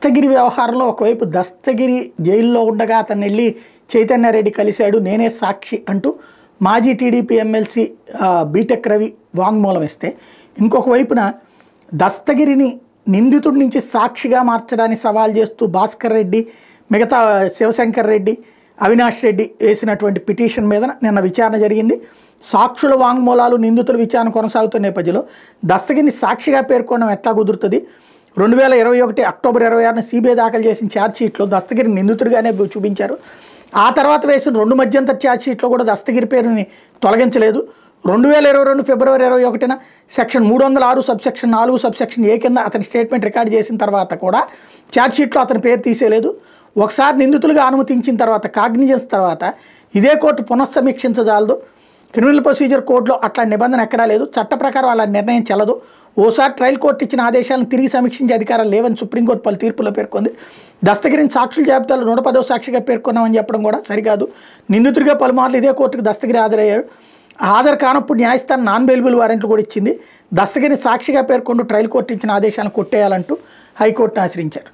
దస్తగిరి వ్యవహారంలో ఒకవైపు దస్తగిరి జైల్లో ఉండగా అతన్ని వెళ్ళి చైతన్యారెడ్డి కలిశాడు, నేనే సాక్షి అంటూ మాజీ టీడీపీ ఎమ్మెల్సీ బీటెక్ రవి వాంగ్మూలం ఇస్తే, ఇంకొక వైపున దస్తగిరిని నిందితుడి నుంచి సాక్షిగా మార్చడానికి సవాల్ చేస్తూ భాస్కర్ రెడ్డి, మిగతా శివశంకర్ రెడ్డి, అవినాష్ రెడ్డి వేసినటువంటి పిటిషన్ మీద నిన్న విచారణ జరిగింది. సాక్షుల వాంగ్మూలాలు, నిందితుల విచారణ కొనసాగుతున్న నేపథ్యంలో దస్తగిరిని సాక్షిగా పేర్కొనడం ఎట్లా కుదురుతుంది? 2021 అక్టోబర్ 26న సిబిఐ దాఖలు చేసిన ఛార్జ్షీట్లో దస్తగిరి నిందితుడిగానే చూపించారు. ఆ తర్వాత వేసిన 2 మధ్యంతర ఛార్జ్షీట్లో కూడా దస్తగిరి పేరుని తొలగించలేదు. 2022 ఫిబ్రవరి 21న సెక్షన్ 306 సబ్సెక్షన్ 4 సబ్సెక్షన్ ఏ కింద అతని స్టేట్మెంట్ రికార్డ్ చేసిన తర్వాత కూడా ఛార్జ్షీట్లో అతని పేరు తీసేయలేదు. ఒకసారి నిందితులుగా అనుమతించిన తర్వాత, కాగ్నిజెన్స్ తర్వాత ఇదే కోర్టు పునఃసమీక్షించజాలదు. క్రిమినల్ ప్రొసీజర్ కోడ్లో అట్లా నిబంధన ఎక్కడా లేదు. చట్ట ప్రకారం అలా నిర్ణయం చెల్లదు. ఓసారి ట్రయల్ కోర్టు ఇచ్చిన ఆదేశాలను తిరిగి సమీక్షించే అధికారాలు లేవని సుప్రీంకోర్టు పలు తీర్పులో పేర్కొంది. దస్తగిరిని సాక్షుల జాబితాలో 110వ సాక్షిగా పేర్కొన్నామని చెప్పడం కూడా సరికాదు. నిందితుడిగా పలుమార్లు ఇదే కోర్టుకు దస్తగిరి హాజరయ్యారు. హాజరు కానప్పుడు న్యాయస్థానం నాన్ బెయిలబుల్ వారెంట్లు కూడా ఇచ్చింది. దస్తగిరిని సాక్షిగా పేర్కొంటూ ట్రయల్ కోర్టు ఇచ్చిన ఆదేశాలను కొట్టేయాలంటూ హైకోర్టును ఆశ్రయించారు.